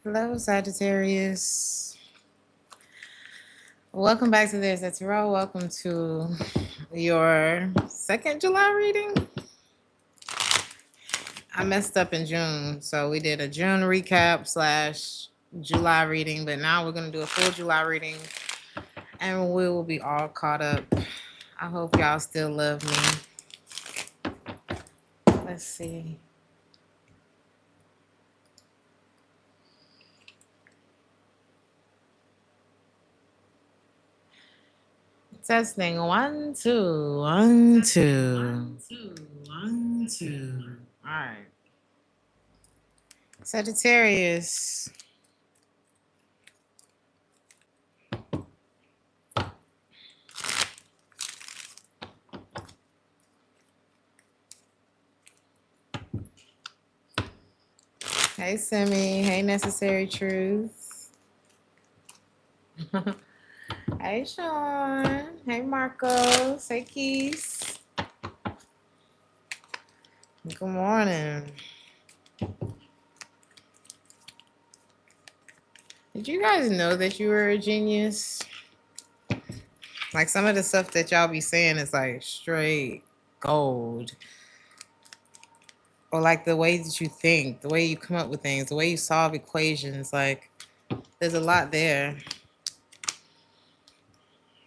Hello, Sagittarius. Welcome back to Theresthattarot. Welcome to your second July reading. I messed up in June, so we did a June recap / July reading, but now we're going to do a full July reading, and we will be all caught up. I hope y'all still love me. Let's see. Testing 1 2 1 2 1 2. All right, Sagittarius. Hey, Simi. Hey, Necessary Truth. Hey, Sean. Hey, Marcos. Hey, Keys. Good morning. Did you guys know that you were a genius? Like, some of the stuff that y'all be saying is like straight gold. Or like the way that you think, the way you come up with things, the way you solve equations. Like, there's a lot there.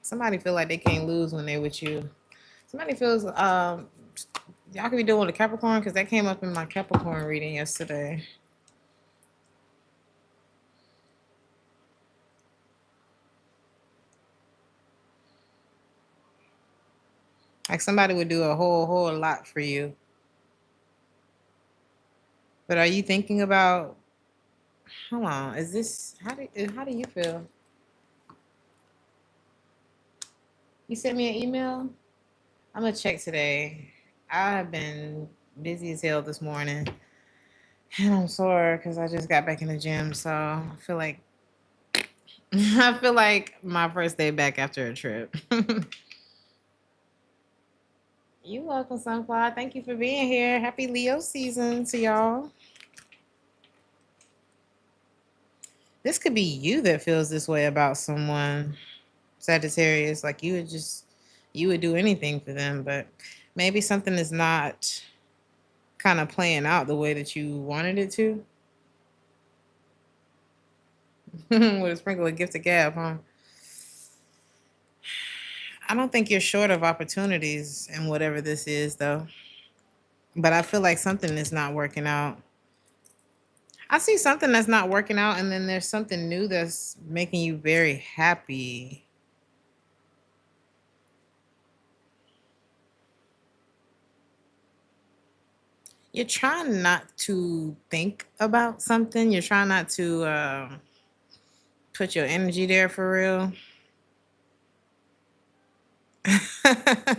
Somebody feel like they can't lose when they're with you. Somebody feels y'all could be doing with a Capricorn, because that came up in my Capricorn reading yesterday. Like, somebody would do a whole lot for you. But are you thinking about, hold on, is this, how do you feel? You sent me an email? I'm gonna check today. I have been busy as hell this morning. And I'm sore because I just got back in the gym, so I feel like I feel like my first day back after a trip. You welcome, Sunflower. Thank you for being here. Happy Leo season to y'all. This could be you that feels this way about someone, Sagittarius. Like, you would do anything for them, but maybe something is not kind of playing out the way that you wanted it to. With a sprinkle of gift of gab, huh? I don't think you're short of opportunities in whatever this is, though. But I feel like something is not working out. I see something that's not working out, and then there's something new that's making you very happy. You're trying not to think about something. You're trying not to put your energy there for real.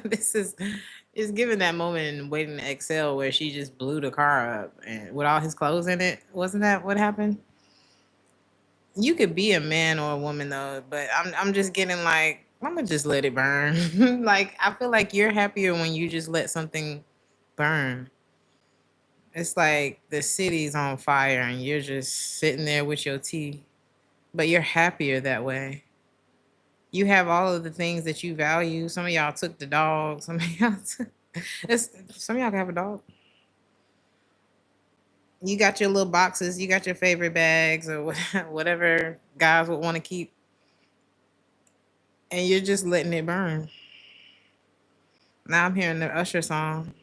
This is giving that moment in Waiting to Exhale where she just blew the car up and with all his clothes in it. Wasn't that what happened? You could be a man or a woman though, but I'm just getting like, I'm gonna just let it burn. Like, I feel like you're happier when you just let something burn. It's like the city's on fire and you're just sitting there with your tea, but you're happier that way. You have all of the things that you value. Some of y'all took the dog. Some of y'all some of y'all can have a dog. You got your little boxes. You got your favorite bags or whatever guys would want to keep, and you're just letting it burn. Now I'm hearing the Usher song.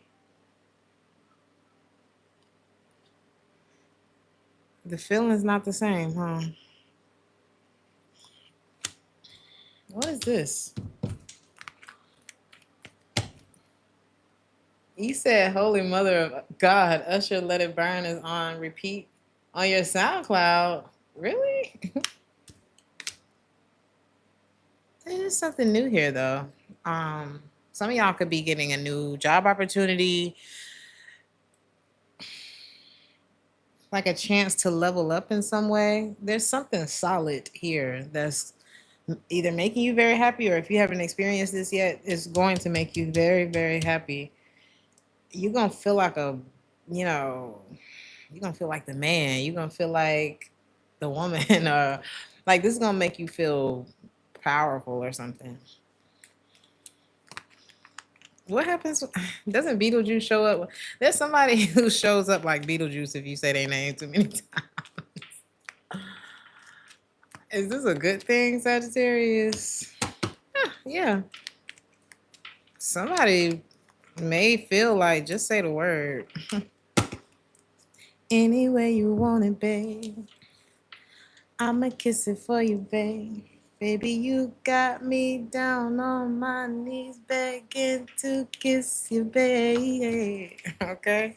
The feeling's not the same, huh? What is this? You said Holy Mother of God, Usher Let It Burn is on repeat on your SoundCloud. Really? There's something new here though. Some of y'all could be getting a new job opportunity, like a chance to level up in some way. There's something solid here that's either making you very happy, or if you haven't experienced this yet, it's going to make you very, very happy. You're going to feel like you're going to feel like the man. You're going to feel like the woman, like this is gonna make you feel powerful or something. What happens? Doesn't Beetlejuice show up? There's somebody who shows up like Beetlejuice if you say their name too many times. Is this a good thing, Sagittarius? Yeah. Somebody may feel like just say the word. Any way you want it, babe. I'ma kiss it for you, babe. Baby, you got me down on my knees begging to kiss you, babe. Okay.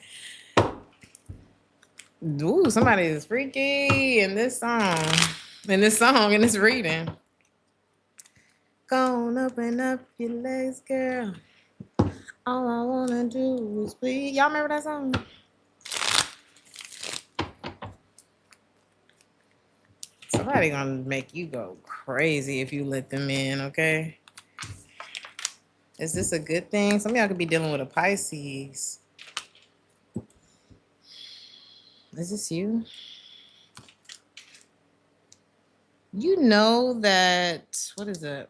Ooh, somebody is freaky in this song. In this reading. Go on, open up your legs, girl. All I wanna do is please. Y'all remember that song? Somebody gonna make you go crazy if you let them in, okay? Is this a good thing? Some of y'all could be dealing with a Pisces. Is this you? You know that, what is it?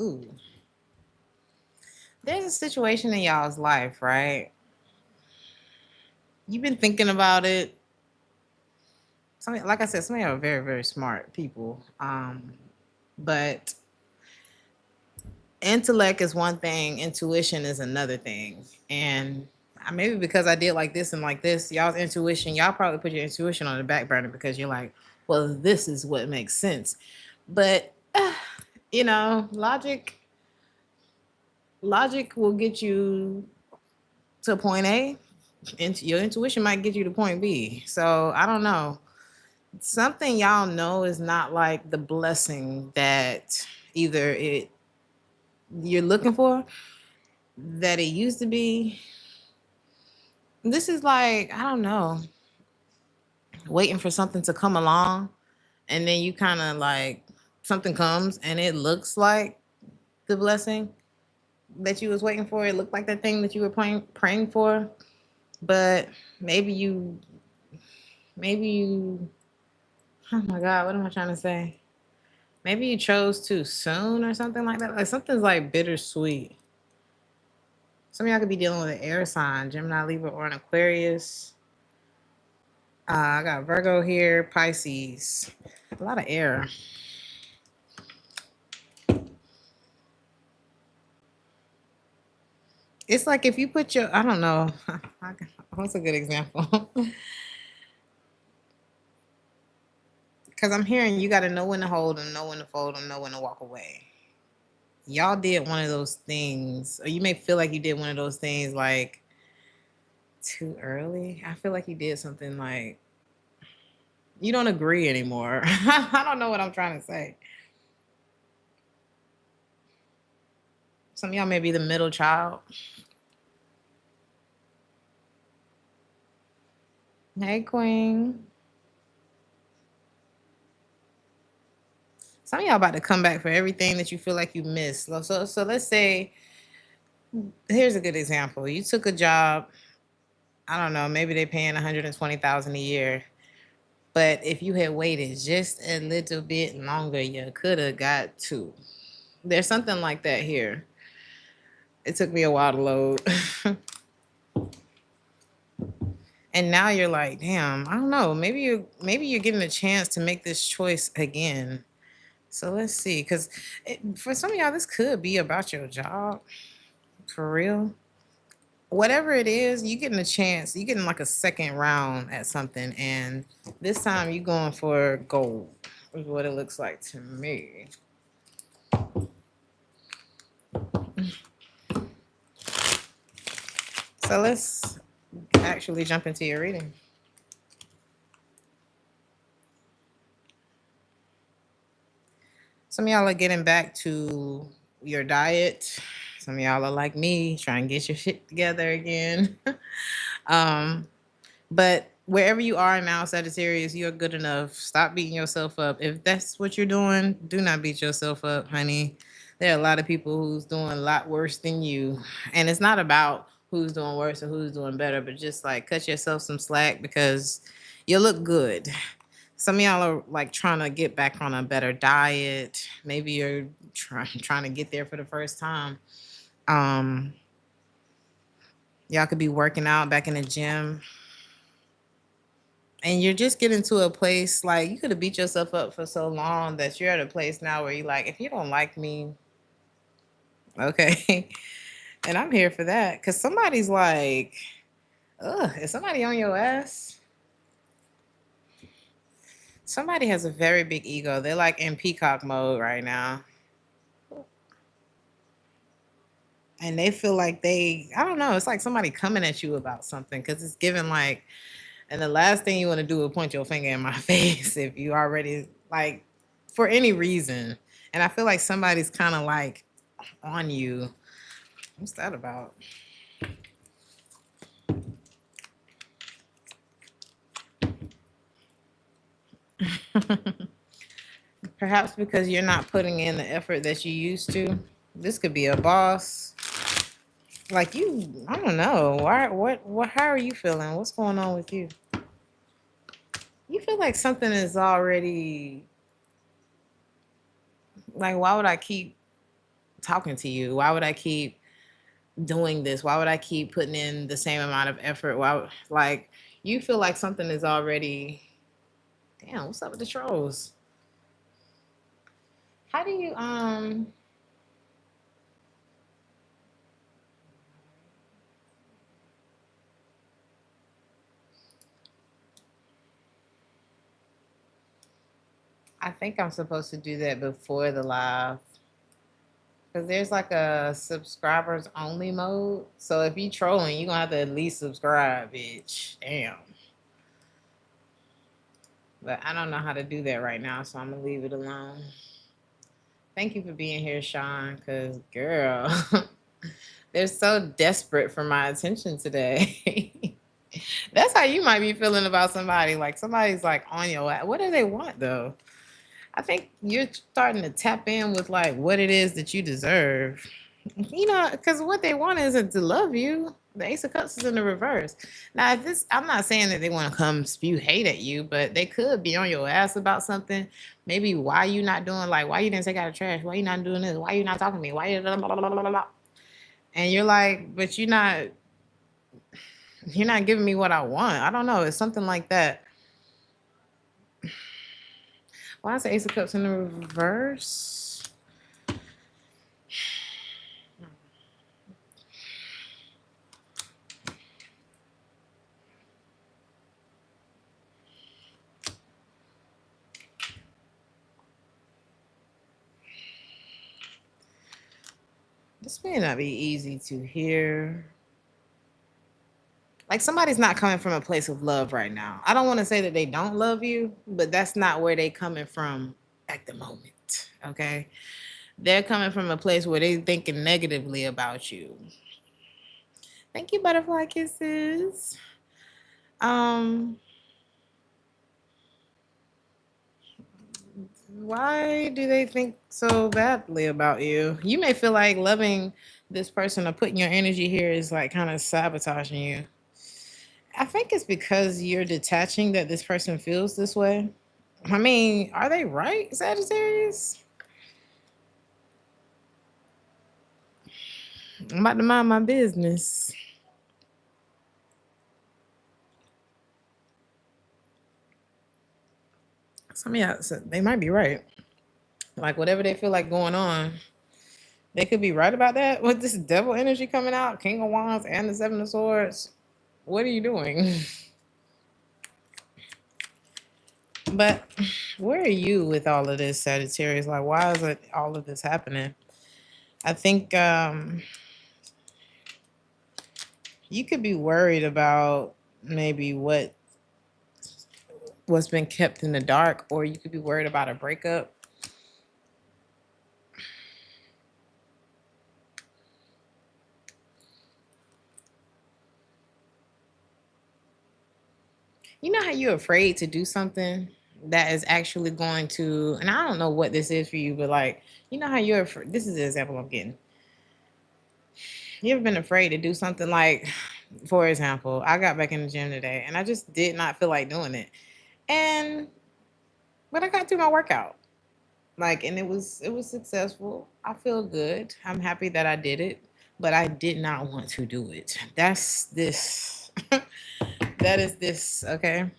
Ooh. There's a situation in y'all's life, right? You've been thinking about it. Like I said, some of y'all are very, very smart people. But intellect is one thing, intuition is another thing. And maybe because I did like this and like this, y'all's intuition, y'all probably put your intuition on the back burner because you're like, well, this is what makes sense. But you know, logic will get you to point A, and your intuition might get you to point B. So I don't know. Something y'all know is not like the blessing that either you're looking for, that it used to be. This is like, I don't know, waiting for something to come along, and then you kind of like something comes and it looks like the blessing that you was waiting for. It looked like that thing that you were praying for, but maybe you, oh my God, what am I trying to say? Maybe you chose too soon or something like that. Like something's like bittersweet. Some of y'all could be dealing with an air sign, Gemini, Libra, or an Aquarius. I got Virgo here, Pisces. A lot of air. It's like if you put your, I don't know. What's a good example? Because I'm hearing you got to know when to hold and know when to fold and know when to walk away. Y'all did one of those things, or you may feel like you did one of those things like too early. I feel like you did something like you don't agree anymore. I don't know what I'm trying to say. Some of y'all may be the middle child. Hey, Queen. Some of y'all about to come back for everything that you feel like you missed. So let's say, here's a good example. You took a job, I don't know, maybe they're paying $120,000 a year. But if you had waited just a little bit longer, you could have got two. There's something like that here. It took me a while to load. And now you're like, damn, I don't know. Maybe you're getting a chance to make this choice again. So let's see, because for some of y'all, this could be about your job, for real. Whatever it is, you getting a chance. You getting like a second round at something, and this time you going for gold. Is what it looks like to me. So let's actually jump into your reading. Some of y'all are getting back to your diet. Some of y'all are like me, trying to get your shit together again. But wherever you are now, Sagittarius, you're good enough. Stop beating yourself up. If that's what you're doing, do not beat yourself up, honey. There are a lot of people who's doing a lot worse than you. And it's not about who's doing worse or who's doing better, but just like cut yourself some slack because you look good. Some of y'all are like trying to get back on a better diet. Maybe you're trying to get there for the first time. Um, y'all could be working out back in the gym. And you're just getting to a place like you could have beat yourself up for so long that you're at a place now where you're like, if you don't like me, okay. And I'm here for that. Cause somebody's like, ugh, is somebody on your ass? Somebody has a very big ego. They're like in peacock mode right now. And they feel like I don't know, it's like somebody coming at you about something because it's given like, and the last thing you want to do is point your finger in my face if you already like for any reason. And I feel like somebody's kind of like on you. What's that about? Perhaps because you're not putting in the effort that you used to. This could be a boss. Like you, I don't know. Why what how are you feeling? What's going on with you? You feel like something is already like why would I keep talking to you? Why would I keep doing this? Why would I keep putting in the same amount of effort? Like you feel like something is already damn, what's up with the trolls? How do you I think I'm supposed to do that before the live. Because there's like a subscribers only mode. So if you trolling, you're gonna have to at least subscribe, bitch. Damn. But I don't know how to do that right now, so I'm gonna leave it alone. Thank you for being here, Sean. Cause girl, they're so desperate for my attention today. That's how you might be feeling about somebody. Like somebody's like on your ass. What do they want though? I think you're starting to tap in with like what it is that you deserve. You know, because what they want isn't to love you. The Ace of Cups is in the reverse. Now, if this, I'm not saying that they want to come spew hate at you, but they could be on your ass about something. Maybe why you not doing like why you didn't take out the trash? Why you not doing this? Why you not talking to me? Why you blah, blah, blah, blah, blah. And you're like, but you're not giving me what I want. I don't know. It's something like that. Why is the Ace of Cups in the reverse? This may not be easy to hear. Like somebody's not coming from a place of love right now. I don't want to say that they don't love you, but that's not where they coming from at the moment. Okay. They're coming from a place where they thinking negatively about you. Thank you, butterfly kisses. Um, why do they think so badly about you? You may feel like loving this person or putting your energy here is like kind of sabotaging you. I think it's because you're detaching that this person feels this way. I mean, are they right, Sagittarius? I'm about to mind my business. Some of y'all, they might be right. Like whatever they feel like going on, they could be right about that. With this devil energy coming out, King of Wands and the Seven of Swords, what are you doing? But where are you with all of this, Sagittarius? Like, why is it all of this happening? I think you could be worried about maybe what's been kept in the dark, or you could be worried about a breakup. You know how you're afraid to do something that is actually going to, and I don't know what this is for you, but like, you know how you're, this is the example I'm getting. You ever been afraid to do something like, for example, I got back in the gym today and I just did not feel like doing it. And, but I got through my workout. Like, and it was successful. I feel good. I'm happy that I did it, but I did not want to do it. That's this. That is this, okay?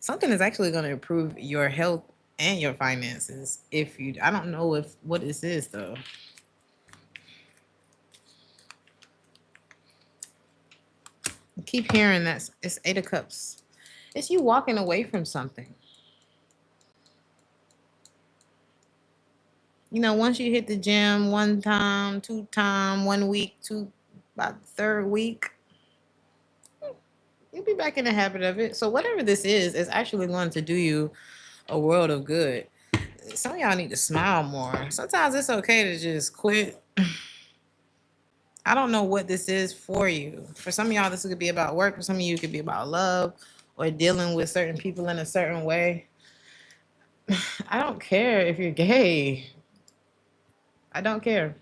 Something is actually going to improve your health and your finances if you, I don't know if what this is though. I keep hearing that it's 8 of Cups. It's you walking away from something. You know, once you hit the gym one time, two time, 1 week, two, about the third week, you'll be back in the habit of it. So whatever this is actually going to do you a world of good. Some of y'all need to smile more. Sometimes it's okay to just quit. I don't know what this is for you. For some of y'all, this could be about work. For some of you, it could be about love or dealing with certain people in a certain way. I don't care if you're gay. I don't care.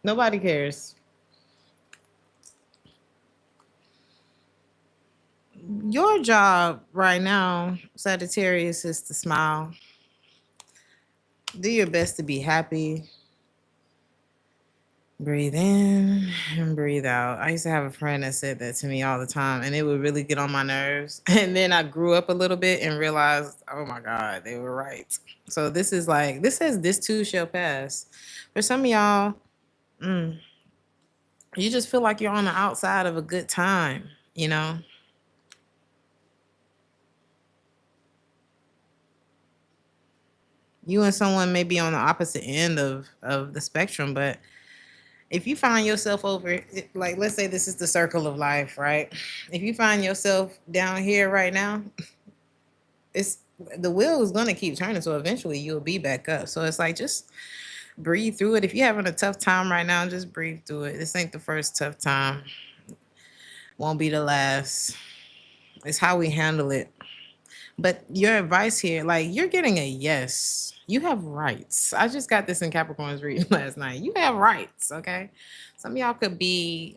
Nobody cares. Your job right now, Sagittarius, is to smile. Do your best to be happy. Breathe in and breathe out. I used to have a friend that said that to me all the time, and it would really get on my nerves. And then I grew up a little bit and realized, oh my God, they were right. So this is like, this says this too shall pass. For some of y'all, mm, you just feel like you're on the outside of a good time, you know? You and someone may be on the opposite end of the spectrum, but if you find yourself over, like, let's say this is the circle of life, right? If you find yourself down here right now, it's the wheel is going to keep turning, so eventually you'll be back up. So it's like, just breathe through it. If you're having a tough time right now, just breathe through it. This ain't the first tough time, won't be the last. It's how we handle it. But your advice here, like, you're getting a yes. You have rights. I just got this in Capricorn's reading last night. You have rights, okay? Some of y'all could be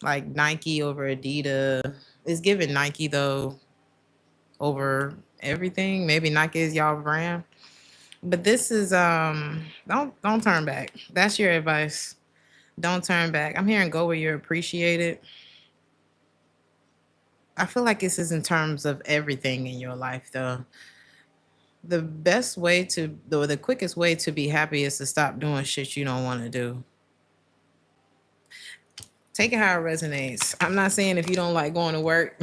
like Nike over Adidas. It's giving Nike though over everything. Maybe Nike is y'all brand. But this is don't turn back. That's your advice. Don't turn back. I'm hearing go where you're appreciated. I feel like this is in terms of everything in your life though. The best way to, or the quickest way to be happy is to stop doing shit you don't want to do. Take it how it resonates. I'm not saying if you don't like going to work,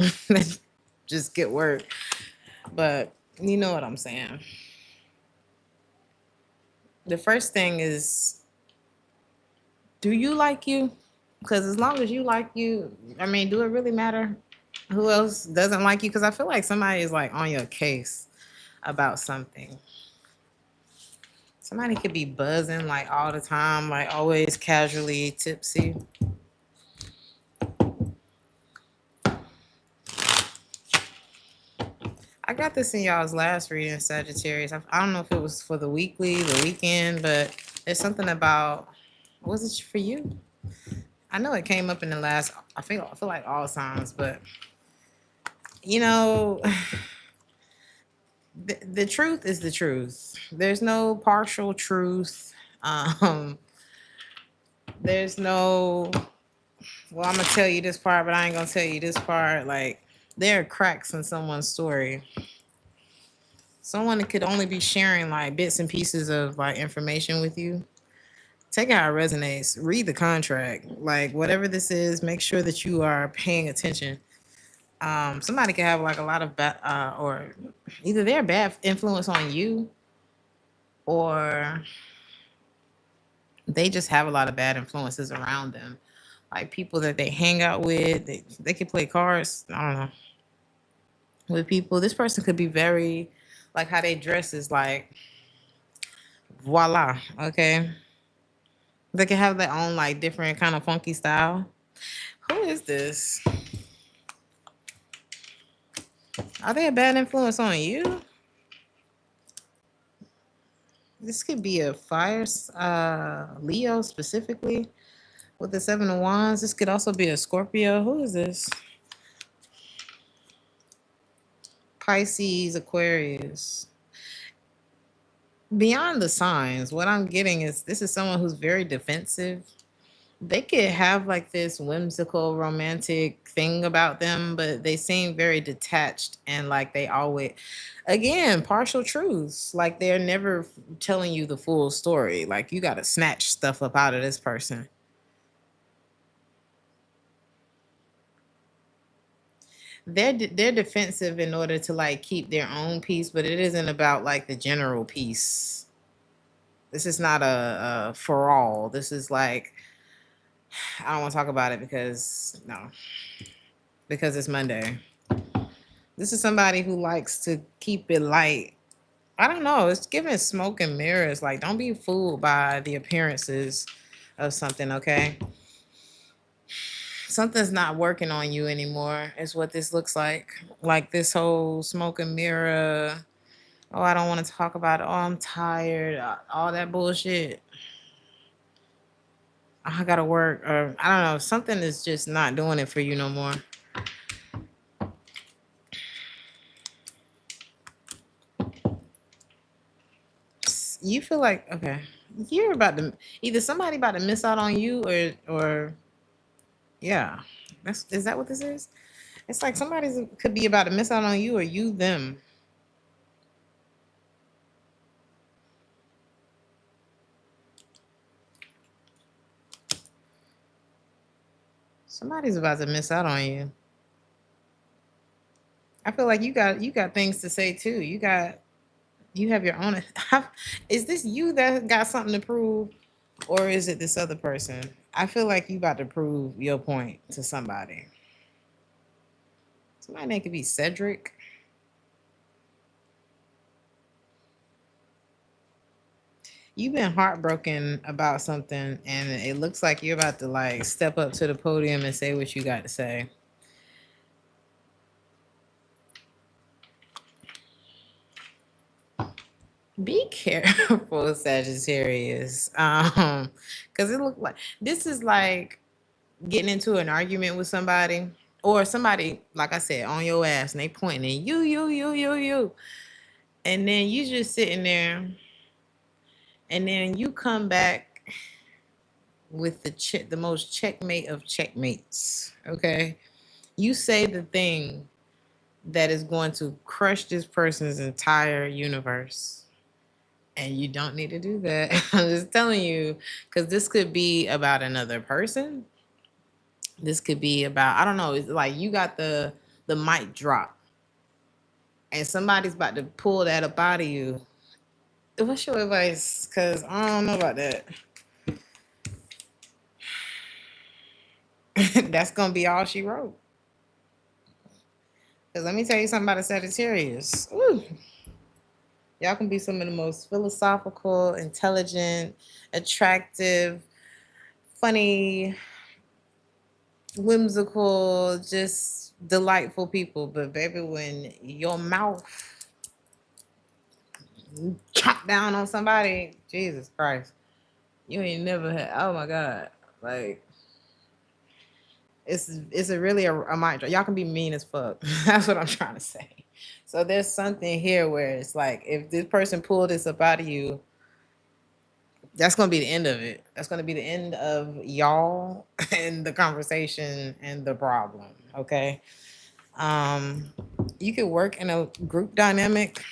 just get work. But you know what I'm saying. The first thing is, do you like you? Because as long as you like you, I mean, do it really matter who else doesn't like you? Because I feel like somebody is like on your case about something. Somebody could be buzzing like all the time, like always casually tipsy. I got this in y'all's last reading, Sagittarius. I don't know if it was for the weekly, the weekend, but there's something about, was it for you? I know it came up in the last, I feel like all signs, but you know, the truth is the truth. There's no partial truth. Um, there's no, well, I'm gonna tell you this part, but I ain't gonna tell you this part. Like, there are cracks in someone's story. Someone that could only be sharing like bits and pieces of like information with you. Take it how it resonates. Read the contract. Like, whatever this is, make sure that you are paying attention. Somebody could have like a lot of bad, or either they're bad influence on you, or they just have a lot of bad influences around them. Like people that they hang out with, they could play cards. I don't know, with people. This person could be very, like how they dress is like, voila, okay. They can have their own like different kind of funky style. Who is this? Are they a bad influence on you? This could be a fire, Leo specifically with the 7 of Wands. This could also be a Scorpio. Who is this? Pisces, Aquarius. Beyond the signs, what I'm getting is this is someone who's very defensive. They could have like this whimsical romantic thing about them, but they seem very detached and like they always, again, partial truths. Like they're never telling you the full story. Like you got to snatch stuff up out of this person. They're defensive in order to like keep their own peace, but it isn't about like the general peace. This is not a for all. This is like, I don't want to talk about it because no, because it's Monday. This is somebody who likes to keep it light. I don't know. It's giving smoke and mirrors. Like, don't be fooled by the appearances of something, okay? Something's not working on you anymore, is what this looks like. Like this whole smoke and mirror. Oh, I don't want to talk about it. Oh, I'm tired. All that bullshit. I gotta work. Or I don't know. Something is just not doing it for you no more. You feel like, okay, you're about to, either somebody about to miss out on you or yeah. Is that what this is? It's like somebody could be about to miss out on you or you them. Somebody's about to miss out on you. I feel like you got things to say too. You have your own. Is this you that got something to prove, or is it this other person? I feel like you about to prove your point to somebody. Somebody name could be Cedric. You've been heartbroken about something, and it looks like you're about to like step up to the podium and say what you got to say. Be careful, Sagittarius. Because it looked like this is like getting into an argument with somebody, or somebody, like I said, on your ass, and they pointing at you, and then you just sitting there, and then you come back with the most checkmate of checkmates. Okay, you say the thing that is going to crush this person's entire universe. And you don't need to do that. I'm just telling you, because this could be about another person. This could be about, I don't know. It's like you got the mic drop, and somebody's about to pull that up out of you. What's your advice? Because I don't know about that. That's gonna be all she wrote. Because let me tell you something about a Sagittarius. Ooh. Y'all can be some of the most philosophical, intelligent, attractive, funny, whimsical, just delightful people. But baby, when your mouth chop down on somebody, Jesus Christ, you ain't never had. Oh my God, like it's a really a mind. Y'all can be mean as fuck. That's what I'm trying to say. So there's something here where it's like if this person pulled this up out of you, that's gonna be the end of it. That's gonna be the end of y'all and the conversation and the problem. Okay. You could work in a group dynamic.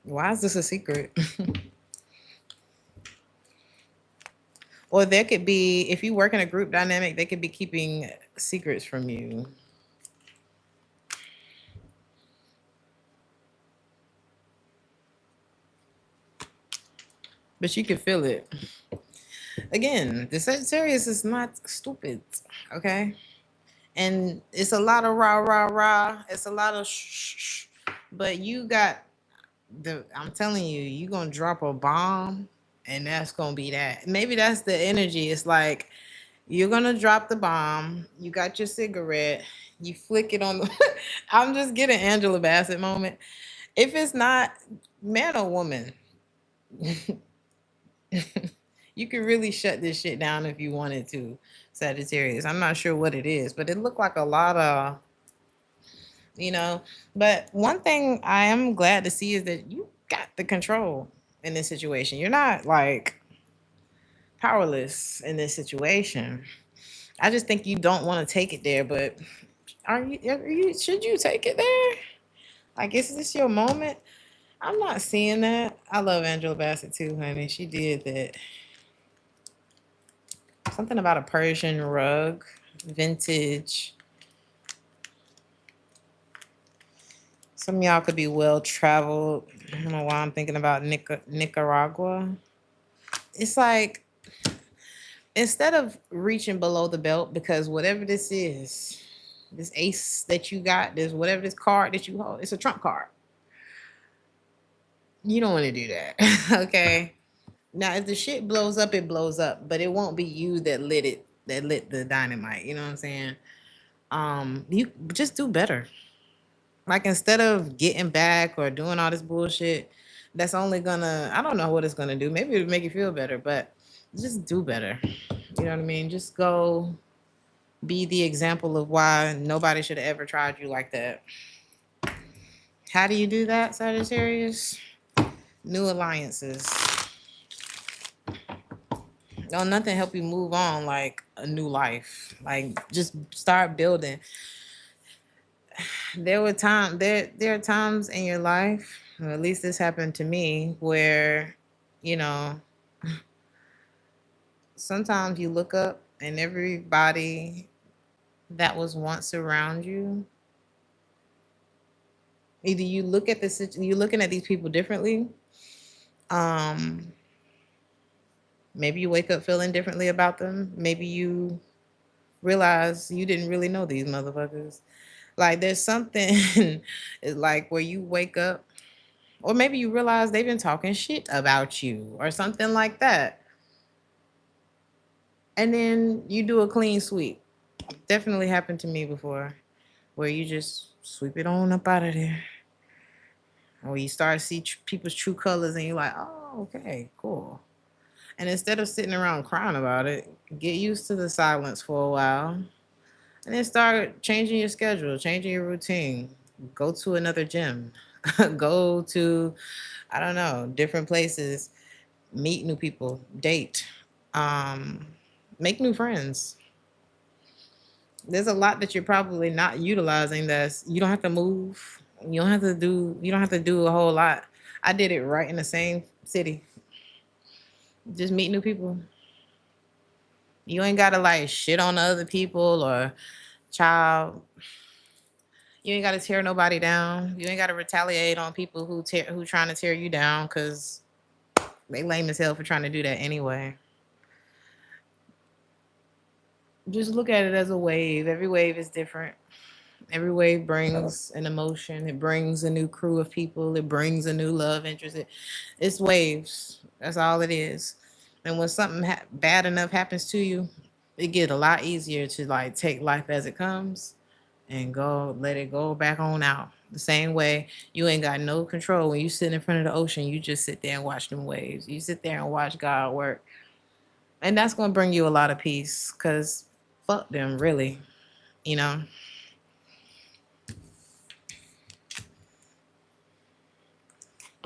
Why is this a secret? Or there could be, if you work in a group dynamic, they could be keeping secrets from you. But you can feel it. Again, the Sagittarius is not stupid, okay? And it's a lot of rah, rah, rah. It's a lot of shh, shh. But you got I'm telling you, you're going to drop a bomb, and that's going to be that. Maybe that's the energy. It's like, you're going to drop the bomb. You got your cigarette. You flick it on the I'm just getting Angela Bassett moment. If it's not man or woman, you can really shut this shit down if you wanted to, Sagittarius. I'm not sure what it is, but it looked like a lot of, you know. But one thing I am glad to see is that you got the control in this situation. You're not like powerless in this situation. I just think you don't want to take it there, but should you take it there? Like, is this your moment? I'm not seeing that. I love Angela Bassett too, honey. She did that. Something about a Persian rug, vintage. Some of y'all could be well traveled. I don't know why I'm thinking about Nicaragua. It's like, instead of reaching below the belt, because whatever this is, this ace that you got, this whatever this card that you hold, it's a trump card. You don't want to do that. Okay. Now, if the shit blows up, it blows up, but it won't be you that lit the dynamite. You know what I'm saying? You just do better. Like, instead of getting back or doing all this bullshit, that's only gonna, I don't know what it's gonna do. Maybe it'll make you feel better, but just do better. You know what I mean? Just go be the example of why nobody should have ever tried you like that. How do you do that, Sagittarius? New alliances. Don't nothing help you move on like a new life. Like, just start building. There are times in your life, or at least this happened to me, where, you know, sometimes you look up and everybody that was once around you, either you're looking at these people differently. Maybe you wake up feeling differently about them. Maybe you realize you didn't really know these motherfuckers. Like, there's something like where you wake up, or maybe you realize they've been talking shit about you or something like that. And then you do a clean sweep. Definitely happened to me before, where you just sweep it on up out of there. Or you start to see people's true colors and you're like, oh, okay, cool. And instead of sitting around crying about it, get used to the silence for a while. And then start changing your schedule, changing your routine. Go to another gym. Go to, I don't know, different places. Meet new people. Date. Make new friends. There's a lot that you're probably not utilizing. You don't have to move. You don't have to do a whole lot. I did it right in the same city. Just meet new people. You ain't gotta like shit on other people or child. You ain't gotta tear nobody down. You ain't gotta retaliate on people who trying to tear you down, because they lame as hell for trying to do that anyway. Just look at it as a wave. Every wave is different. Every wave brings an emotion. It brings a new crew of people. It brings a new love interest. It's waves. That's all it is. And when something bad enough happens to you, it get a lot easier to like take life as it comes and go let it go back on out. The same way you ain't got no control when you sit in front of the ocean. You just sit there and watch them waves. You sit there and watch God work, and that's gonna bring you a lot of peace. Cause fuck them, really. You know.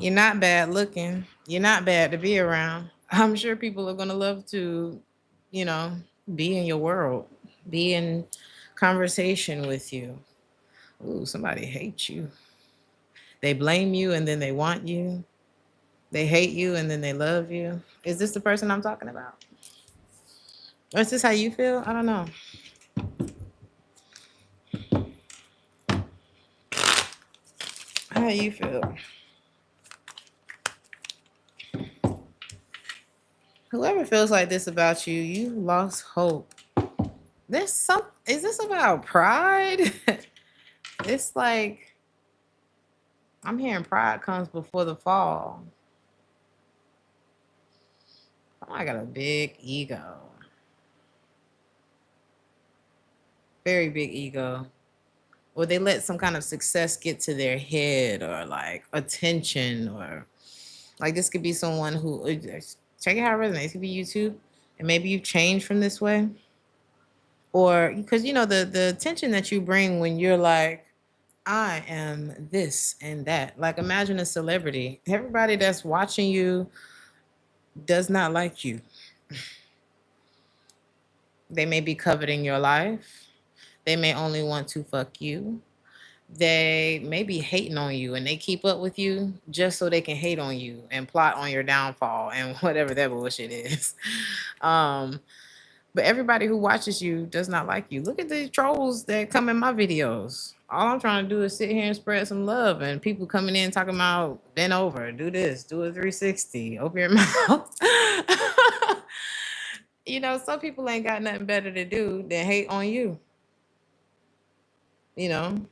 You're not bad looking. You're not bad to be around. I'm sure people are going to love to, you know, be in your world, be in conversation with you. Ooh, somebody hates you. They blame you and then they want you. They hate you and then they love you. Is this the person I'm talking about? Or is this how you feel? I don't know. How you feel? Whoever feels like this about you, you lost hope. Is this about pride? It's like, I'm hearing pride comes before the fall. Oh, I got a big ego. Very big ego. or they let some kind of success get to their head, or like attention, or like this could be someone who, check it how it resonates. It could be you too, and maybe you've changed from this way, or because you know the attention that you bring when you're like, I am this and that. Like imagine a celebrity. Everybody that's watching you does not like you. They may be coveting your life. They may only want to fuck you. They may be hating on you, and they keep up with you just so they can hate on you and plot on your downfall and whatever that bullshit is. But everybody who watches you does not like you. Look at the trolls that come in my videos. All I'm trying to do is sit here and spread some love, and people coming in talking about bend over, do this, do a 360, open your mouth. You know, some people ain't got nothing better to do than hate on you. You know,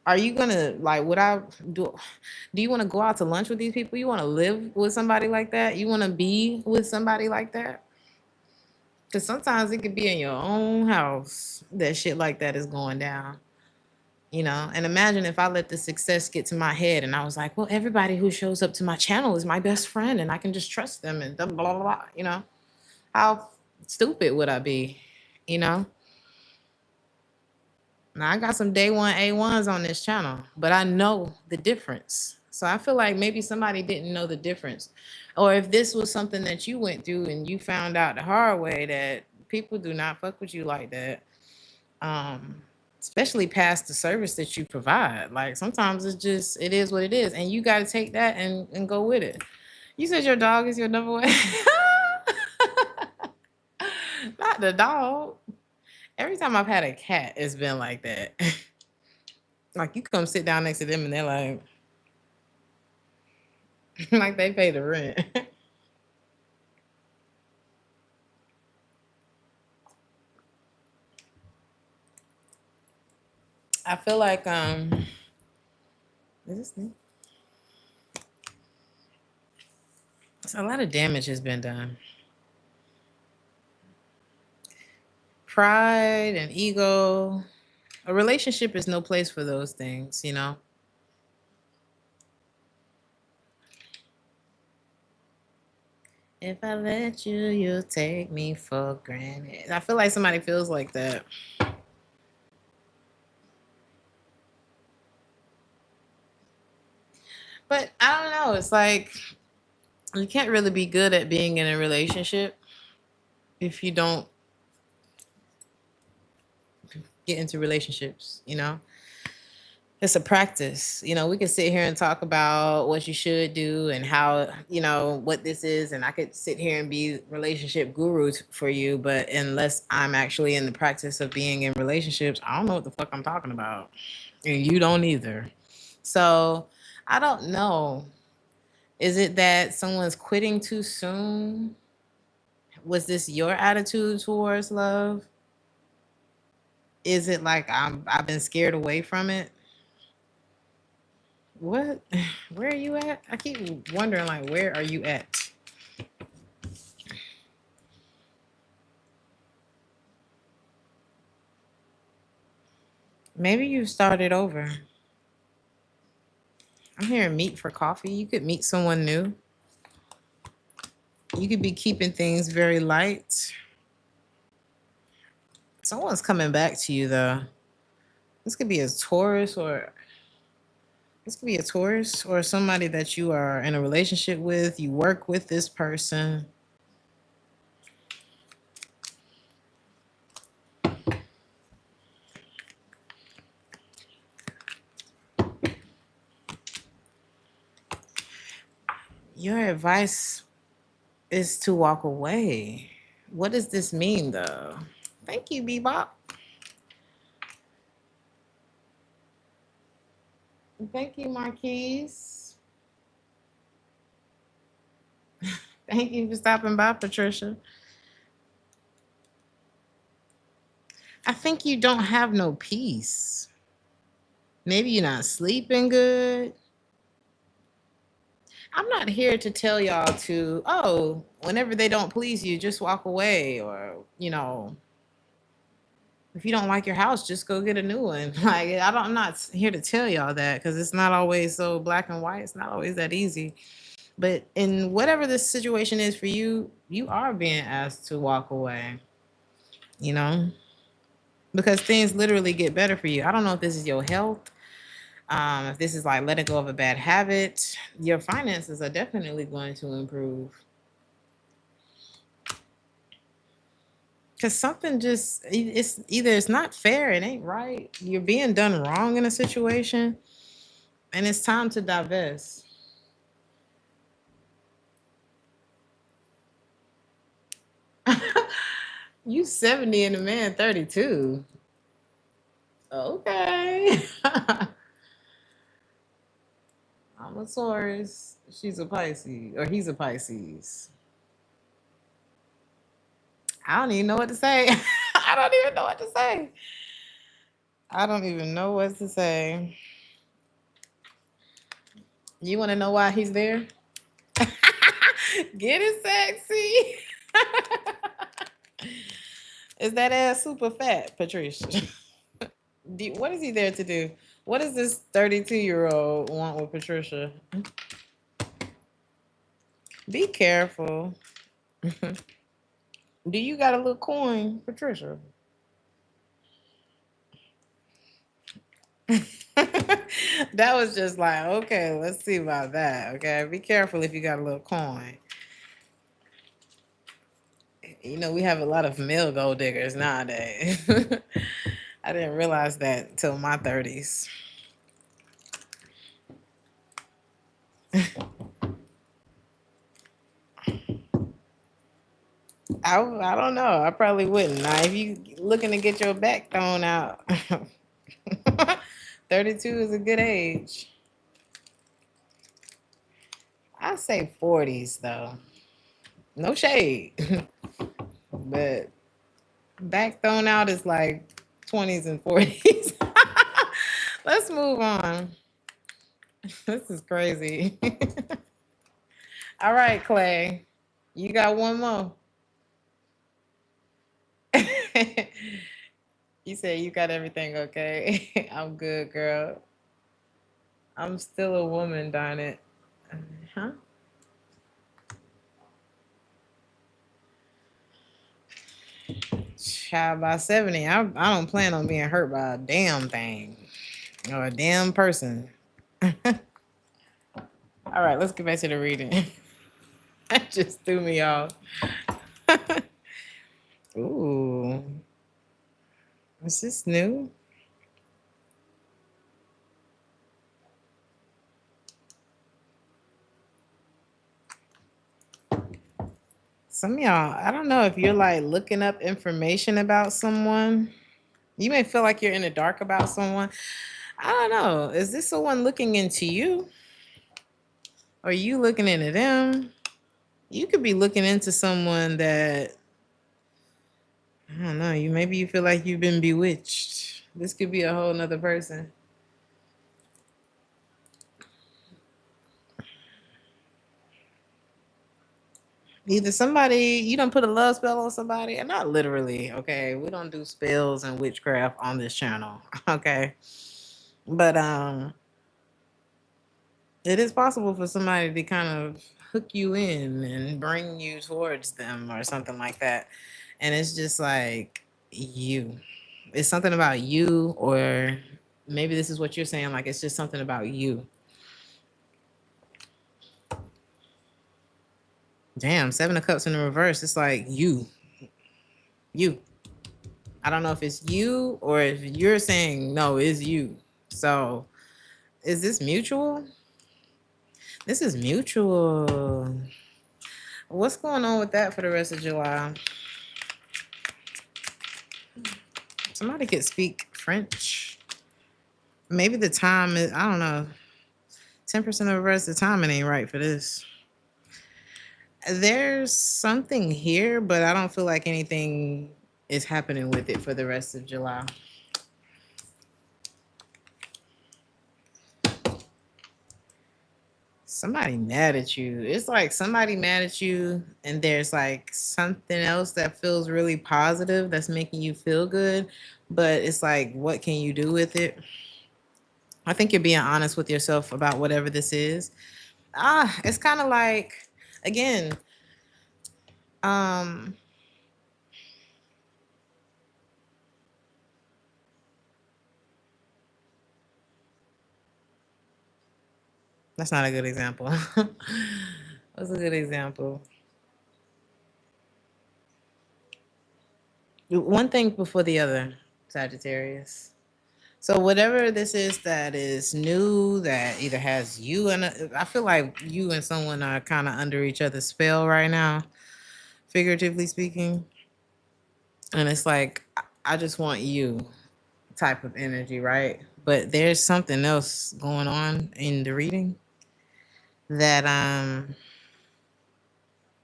are you gonna like what I do? Do you want to go out to lunch with these people? You want to live with somebody like that? You want to be with somebody like that? Because sometimes it could be in your own house that shit like that is going down. You know, and imagine if I let the success get to my head and I was like, well, everybody who shows up to my channel is my best friend and I can just trust them and blah, blah, blah, blah. You know, how stupid would I be? You know, now I got some day one A1s on this channel, but I know the difference. So I feel like maybe somebody didn't know the difference. Or if this was something that you went through and you found out the hard way that people do not fuck with you like that. Especially past the service that you provide. Like sometimes it's just, it is what it is. And you got to take that and go with it. You said your dog is your number one. Not the dog. Every time I've had a cat, it's been like that. Like you come sit down next to them and they're like, like they pay the rent. I feel like is this new? So a lot of damage has been done. Pride and ego. A relationship is no place for those things, you know. If I let you, you'll take me for granted. I feel like somebody feels like that. But I don't know. It's like you can't really be good at being in a relationship if you don't get into relationships, you know? It's a practice. You know, we can sit here and talk about what you should do and how, you know, what this is. And I could sit here and be relationship guru for you. But unless I'm actually in the practice of being in relationships, I don't know what the fuck I'm talking about. And you don't either. So I don't know. Is it that someone's quitting too soon? Was this your attitude towards love? Is it like I've been scared away from it? What? Where are you at? I keep wondering, like, where are you at? Maybe you started over. I'm hearing meet for coffee. You could meet someone new. You could be keeping things very light. Someone's coming back to you, though. This could be a Taurus or somebody that you are in a relationship with. You work with this person. Your advice is to walk away. What does this mean, though? Thank you, Bebop. Thank you, Marquise. Thank you for stopping by, Patricia. I think you don't have no peace. Maybe you're not sleeping good. I'm not here to tell y'all to, whenever they don't please you, just walk away or, you know, If you don't like your house, just go get a new one. Like I'm not here to tell y'all that because it's not always so black and white. It's not always that easy. But in whatever this situation is for you, you are being asked to walk away. You know, because things literally get better for you. I don't know if this is your health. If this is like letting go of a bad habit, your finances are definitely going to improve. Because something just, it's either it's not fair, it ain't right. You're being done wrong in a situation, and it's time to divest. You 70 and the man 32. Okay. I'm a Taurus. She's a Pisces, or he's a Pisces. I don't even know what to say. I don't even know what to say. I don't even know what to say. You want to know why he's there? Get it sexy. Is that ass super fat, Patricia? What is he there to do? What does this 32-year-old want with Patricia? Be careful. Do you got a little coin, Patricia? That was just like, okay, let's see about that. Okay, be careful if you got a little coin. You know, we have a lot of male gold diggers nowadays. I didn't realize that till my 30s. I don't know. I probably wouldn't. Now, if you looking to get your back thrown out, 32 is a good age. I say 40s though. No shade. But back thrown out is like 20s and 40s. Let's move on. This is crazy. All right, Clay. You got one more. You said you got everything okay. I'm good, girl. I'm still a woman, darn it. Huh? Child, by 70, I don't plan on being hurt by a damn thing or a damn person. All right, let's get back to the reading. That just threw me off. Ooh. Is this new? Some of y'all, I don't know if you're like looking up information about someone. You may feel like you're in the dark about someone. I don't know. Is this someone looking into you? Or you looking into them? You could be looking into someone that, I don't know, maybe you feel like you've been bewitched. This could be a whole nother person. Either somebody, you don't put a love spell on somebody, and not literally, okay? We don't do spells and witchcraft on this channel, okay? But it is possible for somebody to kind of hook you in and bring you towards them or something like that. And it's just like you. It's something about you, or maybe this is what you're saying, like it's just something about you. Damn, 7 of Cups in the reverse. It's like you. I don't know if it's you or if you're saying no, it's you. So is this mutual? This is mutual. What's going on with that for the rest of July? Somebody could speak French. Maybe the time is, I don't know. 10% of the rest of the time, it ain't right for this. There's something here, but I don't feel like anything is happening with it for the rest of July. Somebody mad at you. It's like somebody mad at you, and there's like something else that feels really positive that's making you feel good. But it's like, what can you do with it? I think you're being honest with yourself about whatever this is. It's kind of like, again, um, that's not a good example. What's a good example? One thing before the other, Sagittarius. So whatever this is that is new, that either has you and I feel like you and someone are kind of under each other's spell right now, figuratively speaking. And it's like, I just want you type of energy, right? But there's something else going on in the reading that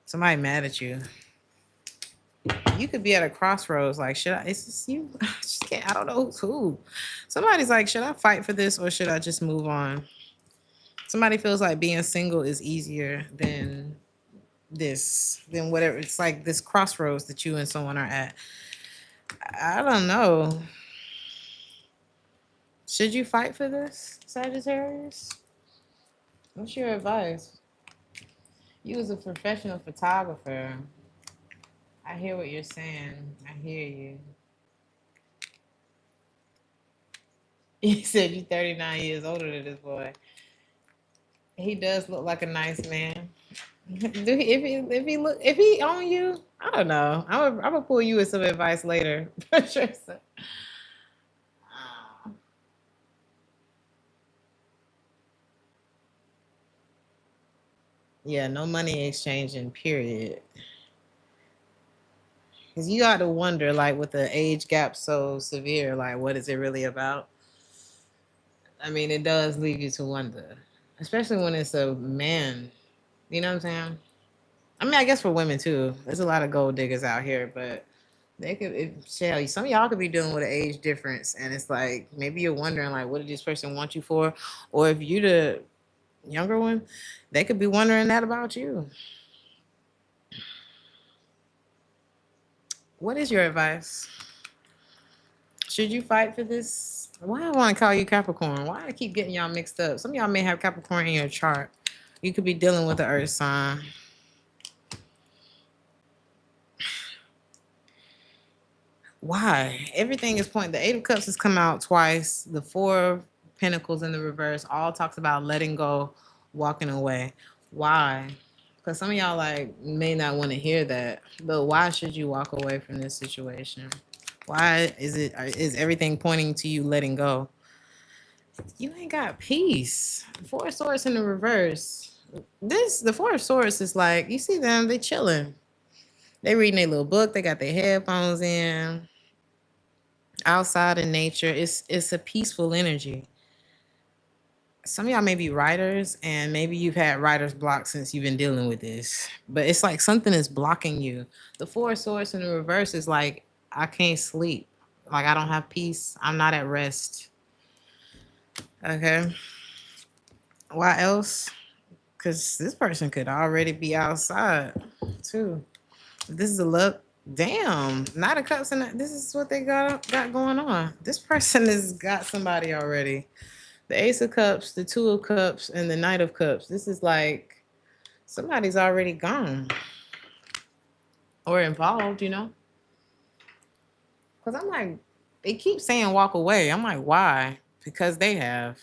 somebody mad at you. You could be at a crossroads, like, should I, is this you? I just can't, I don't know who. Somebody's like, should I fight for this or should I just move on? Somebody feels like being single is easier than than whatever. It's like this crossroads that you and someone are at. I don't know. Should you fight for this, Sagittarius? What's your advice? You as a professional photographer, I hear what you're saying. I hear you. You said you're 39 years older than this boy. He does look like a nice man. If he own you, I don't know. I'm gonna pull you with some advice later. For sure. Yeah, no money exchanging, period. Because you got to wonder, like, with the age gap so severe, like, what is it really about? I mean, it does leave you to wonder, especially when it's a man. You know what I'm saying? I mean, I guess for women too. There's a lot of gold diggers out here, but they could, some of y'all could be dealing with an age difference, and it's like maybe you're wondering, like, what did this person want you for? Or if you the younger one, they could be wondering that about you. What is your advice? Should you fight for this? Why I want to call you Capricorn? Why I keep getting y'all mixed up? Some of y'all may have Capricorn in your chart. You could be dealing with the earth sign. Why? Everything is pointing. The Eight of Cups has come out twice. The Four of Pentacles in the reverse all talks about letting go, walking away. Why? Because some of y'all like may not want to hear that, but why should you walk away from this situation? Why is everything pointing to you letting go? You ain't got peace. Four of Swords in the reverse. The Four of Swords is like, you see them, they chilling. They reading their little book, they got their headphones in. Outside in nature, it's a peaceful energy. Some of y'all may be writers, and maybe you've had writer's block since you've been dealing with this. But it's like something is blocking you. The Four of Swords in the reverse is like, I can't sleep. Like, I don't have peace. I'm not at rest. Okay. Why else? Because this person could already be outside too. This is a look. Damn, Knight of Cups, and this is what they got going on. This person has got somebody already. The Ace of Cups, the Two of Cups, and the Knight of Cups. This is like somebody's already gone or involved, you know? Because I'm like, they keep saying walk away. I'm like, why? Because they have.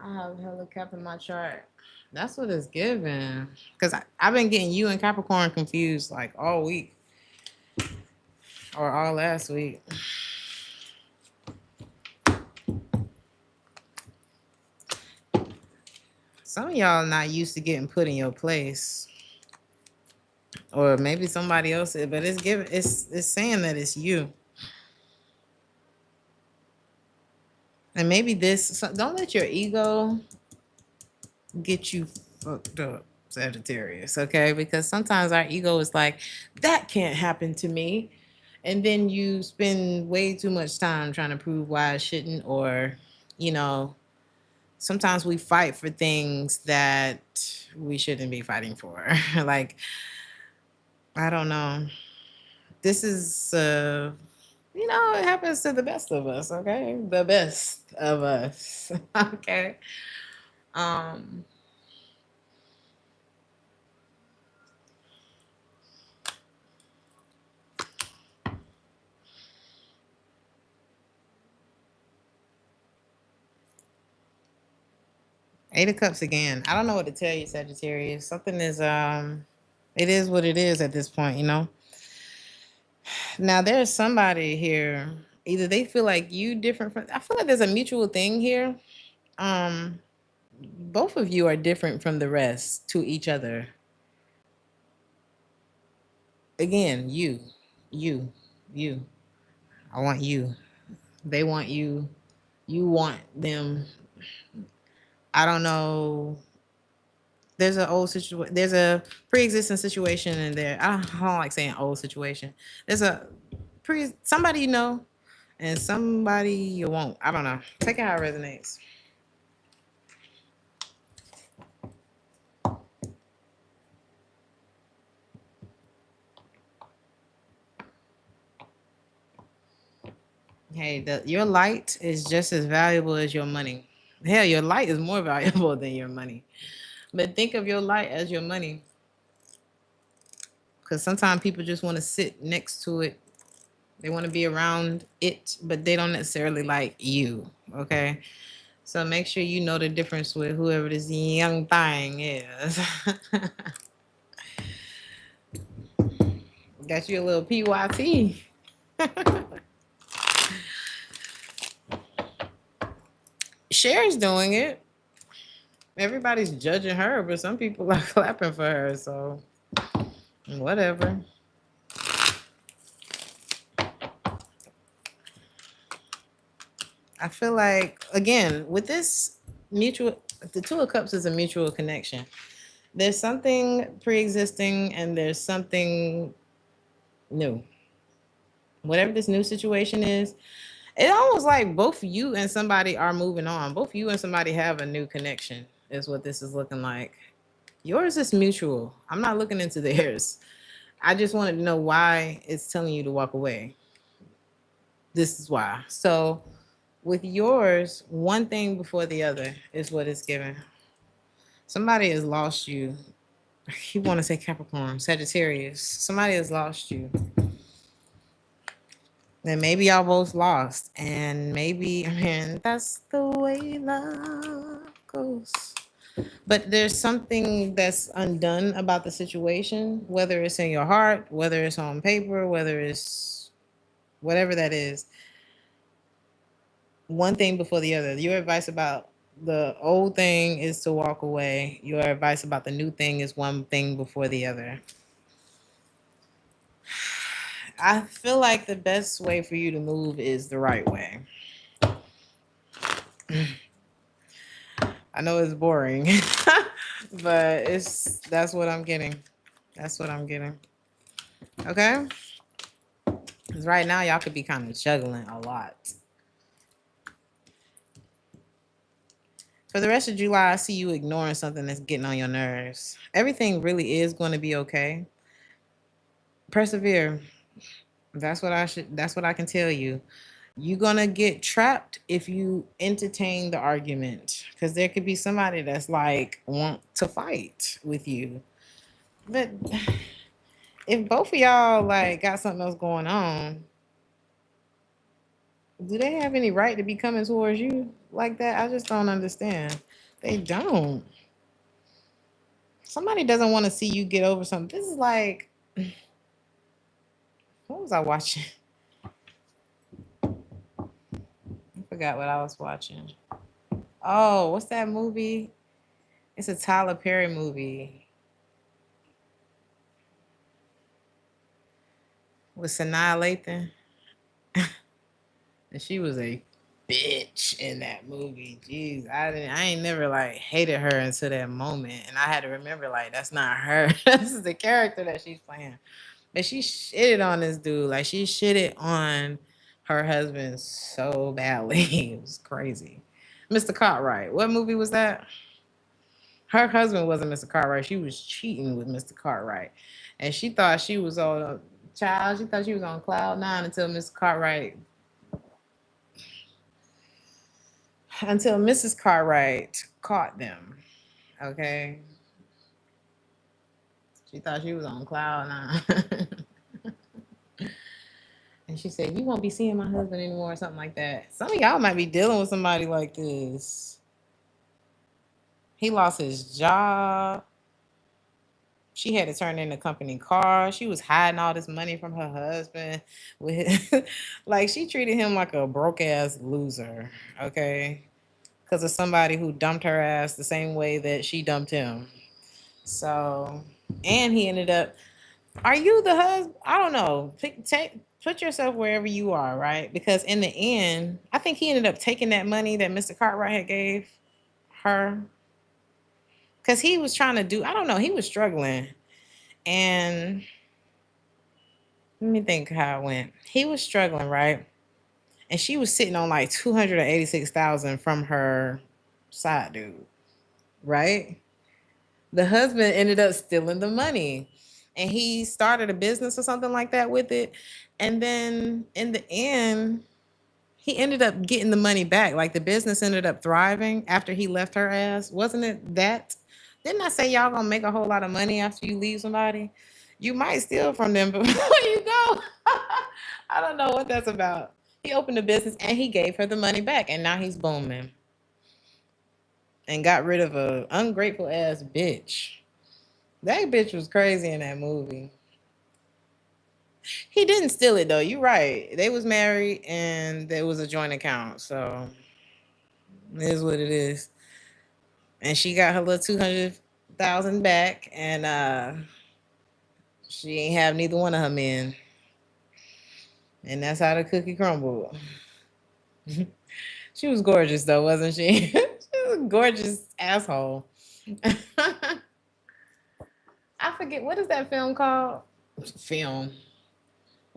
I have hella Cap in my chart. That's what it's given. Because I've been getting you and Capricorn confused like all week or all last week. Some of y'all not used to getting put in your place. Or maybe somebody else is, but it's saying that it's you. And maybe don't let your ego get you fucked up, Sagittarius, okay? Because sometimes our ego is like, that can't happen to me. And then you spend way too much time trying to prove why it shouldn't, or, you know, sometimes we fight for things that we shouldn't be fighting for. Like, I don't know. This is, it happens to the best of us, okay? The best of us, okay? Um, 8 of Cups again. I don't know what to tell you, Sagittarius. Something is, it is what it is at this point, you know? Now, there's somebody here, either they feel like you different from, I feel like there's a mutual thing here. Um, both of you are different from the rest to each other. Again, you, you. I want you. They want you. You want them. I don't know. There's an old situation. There's a pre-existing situation in there. I don't like saying old situation. There's a somebody you know, and somebody you won't. I don't know. Take it how it resonates. Hey, your light is just as valuable as your money. Hell, your light is more valuable than your money. But think of your light as your money. Because sometimes people just want to sit next to it. They want to be around it, but they don't necessarily like you. Okay. So make sure you know the difference with whoever this young thing is. Got you a little PYT. Cher's doing it. Everybody's judging her, but some people are clapping for her. So whatever. I feel like, again, with this mutual, the 2 of Cups is a mutual connection. There's something pre-existing and there's something new. Whatever this new situation is, it's almost like both you and somebody are moving on. Both you and somebody have a new connection, is what this is looking like. Yours is mutual. I'm not looking into theirs. I just wanted to know why it's telling you to walk away. This is why. So with yours, one thing before the other is what it's giving. Somebody has lost you. You want to say Capricorn, Sagittarius. Somebody has lost you. Then maybe y'all both lost. And maybe, I mean, that's the way love goes. But there's something that's undone about the situation, whether it's in your heart, whether it's on paper, whether it's whatever that is. One thing before the other. Your advice about the old thing is to walk away. Your advice about the new thing is one thing before the other. I feel like the best way for you to move is the right way. I know it's boring, but that's what I'm getting. That's what I'm getting. Okay? Because right now, y'all could be kind of juggling a lot. For the rest of July, I see you ignoring something that's getting on your nerves. Everything really is going to be okay. Persevere. That's what I can tell you. You're gonna get trapped if you entertain the argument. Because there could be somebody that's like want to fight with you. But if both of y'all like got something else going on, do they have any right to be coming towards you like that? I just don't understand. They don't. Somebody doesn't want to see you get over something. This is like, what was I watching? I forgot what I was watching. Oh, what's that movie? It's a Tyler Perry movie with Sanaa Lathan. And she was a bitch in that movie. Jeez, I ain't never like hated her until that moment, and I had to remember like that's not her. This is the character that she's playing. But she shitted on this dude. Like she shitted on her husband so badly. It was crazy. Mr. Cartwright. What movie was that? Her husband wasn't Mr. Cartwright. She was cheating with Mr. Cartwright. And she thought she was on a child. She thought she was on cloud nine until Mrs. Cartwright caught them. Okay. She thought she was on cloud nine. And she said, "You won't be seeing my husband anymore," or something like that. Some of y'all might be dealing with somebody like this. He lost his job. She had to turn in a company car. She was hiding all this money from her husband. Like, she treated him like a broke ass loser, okay? Because of somebody who dumped her ass the same way that she dumped him. So, and he ended up. Are you the husband? I don't know. Put yourself wherever you are, right? Because in the end, I think he ended up taking that money that Mr. Cartwright had gave her, because he was trying to do, I don't know, he was struggling. And let me think how it went. He was struggling, right? And she was sitting on like 286,000 from her side dude, right? The husband ended up stealing the money, and he started a business or something like that with it. And then in the end, he ended up getting the money back. Like, the business ended up thriving after he left her ass. Wasn't it that? Didn't I say y'all gonna make a whole lot of money after you leave somebody? You might steal from them, but before you go, I don't know what that's about. He opened a business and he gave her the money back, and now he's booming. And got rid of a ungrateful ass bitch. That bitch was crazy in that movie. He didn't steal it though. You're right. They was married and there was a joint account. So it is what it is. And she got her little 200,000 back, and she ain't have neither one of her men. And that's how the cookie crumbled. She was gorgeous though, wasn't she? She was a gorgeous asshole. I forget, what is that film called? Film.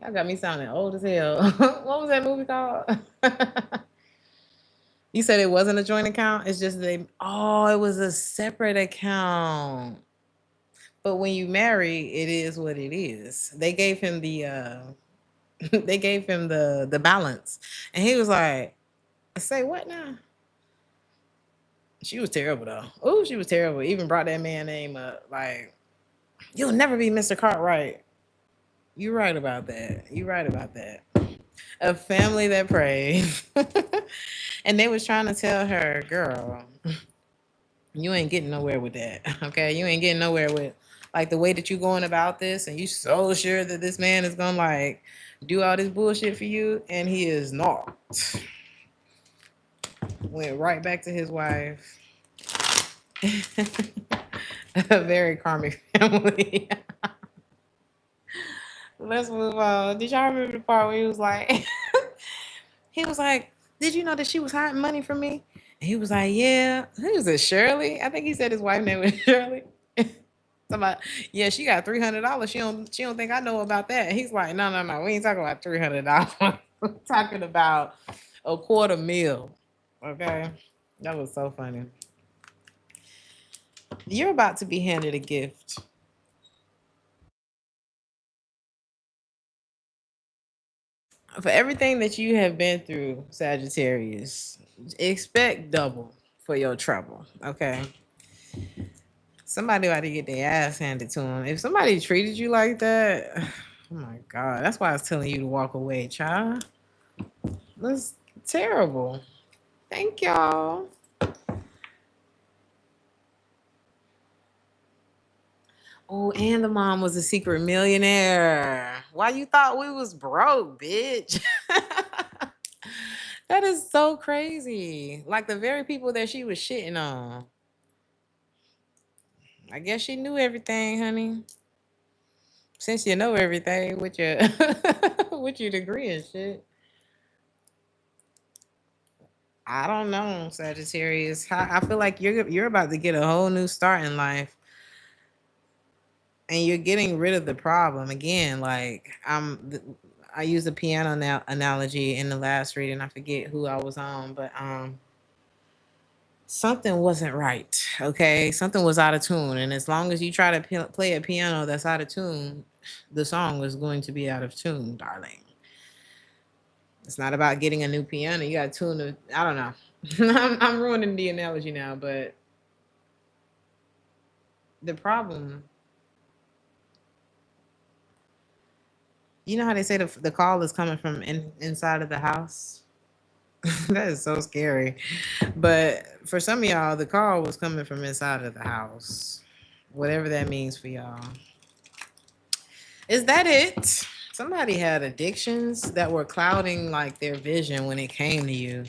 Y'all got me sounding old as hell. What was that movie called? You said it wasn't a joint account? It's just it was a separate account. But when you marry, it is what it is. They gave him the balance. And he was like, "Say what now?" She was terrible though. Oh, she was terrible. Even brought that man name up. Like, "You'll never be Mr. Cartwright." You're right about that. You're right about that. A family that prays. And they was trying to tell her, "Girl, you ain't getting nowhere with that." Okay? You ain't getting nowhere with, like, the way that you going about this, and you so sure that this man is gonna, like, do all this bullshit for you, and he is not. Went right back to his wife. A very karmic family. Let's move on. Did y'all remember the part where he was like, he was like, "Did you know that she was hiding money from me?" And he was like, "Yeah." Who was it, Shirley? I think he said his wife name was Shirley. Somebody, "Yeah, she got $300. She don't think I know about that." And he's like, "No, no, no. We ain't talking about $300. We're talking about a quarter meal." Okay, that was so funny. You're about to be handed a gift. For everything that you have been through, Sagittarius, expect double for your trouble. Okay. Somebody about to get their ass handed to them. If somebody treated you like that, oh my God. That's why I was telling you to walk away, child. That's terrible. Thank y'all. Oh, and the mom was a secret millionaire. Why you thought we was broke, bitch? That is so crazy. Like, the very people that she was shitting on. I guess she knew everything, honey. Since you know everything with your with your degree and shit. I don't know, Sagittarius. I feel like you're about to get a whole new start in life, and you're getting rid of the problem again. Like, I used a piano analogy in the last reading. I forget who I was on, but something wasn't right. Okay, something was out of tune, and as long as you try to play a piano that's out of tune, the song is going to be out of tune, darling. It's not about getting a new piano. You got to tune it. I don't know. I'm ruining the analogy now, but the problem, you know how they say the call is coming from inside of the house? That is so scary. But for some of y'all, the call was coming from inside of the house. Whatever that means for y'all. Is that it? Somebody had addictions that were clouding like their vision when it came to you.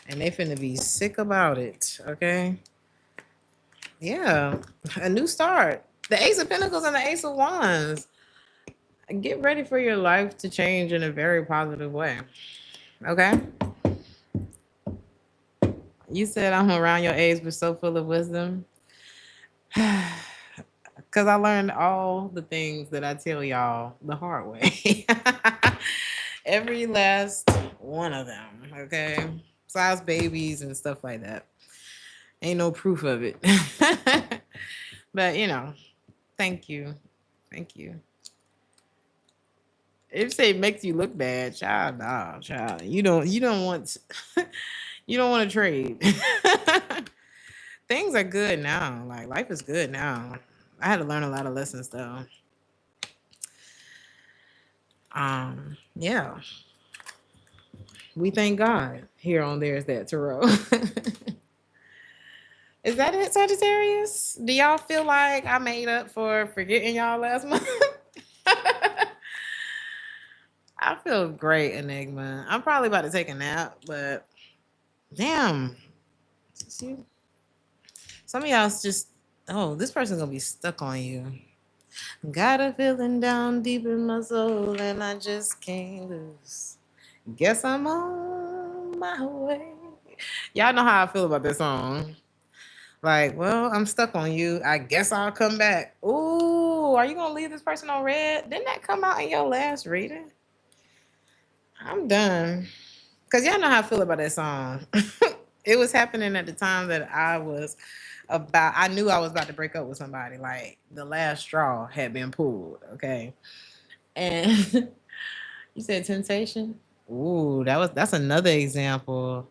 And they finna be sick about it. Okay. Yeah. A new start. The Ace of Pentacles and the Ace of Wands. Get ready for your life to change in a very positive way. Okay. You said I'm around your age but so full of wisdom. Because I learned all the things that I tell y'all the hard way. Every last one of them. Okay. Besides babies and stuff like that. Ain't no proof of it. But you know, thank you. Thank you. If say it makes you look bad, child, nah, child. You don't want you don't want to trade. Things are good now. Like life is good now. I had to learn a lot of lessons though. Yeah. We thank God here on Theresthattarot. Is that it, Sagittarius? Do y'all feel like I made up for forgetting y'all last month? I feel great, Enigma. I'm probably about to take a nap, but damn. See? Some of y'all's just, oh, this person's gonna be stuck on you. Got a feeling down deep in my soul and I just can't lose. Guess I'm on my way. Y'all know how I feel about this song. Like, well, I'm stuck on you. I guess I'll come back. Ooh, are you gonna leave this person on red? Didn't that come out in your last reading? I'm done. Cause y'all know how I feel about that song. It was happening at the time that I knew I was about to break up with somebody. Like the last straw had been pulled. Okay. And you said temptation? Ooh, that's another example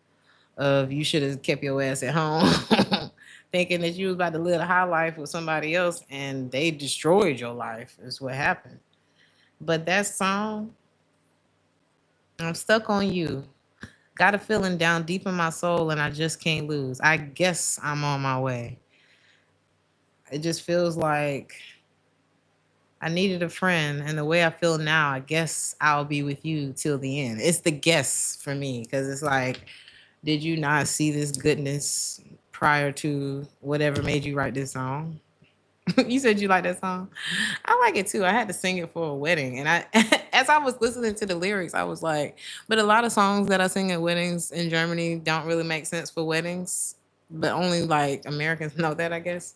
of you should have kept your ass at home. Thinking that you was about to live a high life with somebody else and they destroyed your life is what happened. But that song, I'm stuck on you. Got a feeling down deep in my soul and I just can't lose. I guess I'm on my way. It just feels like I needed a friend, and the way I feel now, I guess I'll be with you till the end. It's the guess for me because it's like, did you not see this goodness prior to whatever made you write this song? You said you like that song. I like it too. I had to sing it for a wedding, and I, as I was listening to the lyrics, I was like, but a lot of songs that I sing at weddings in Germany don't really make sense for weddings, but only like Americans know that, I guess.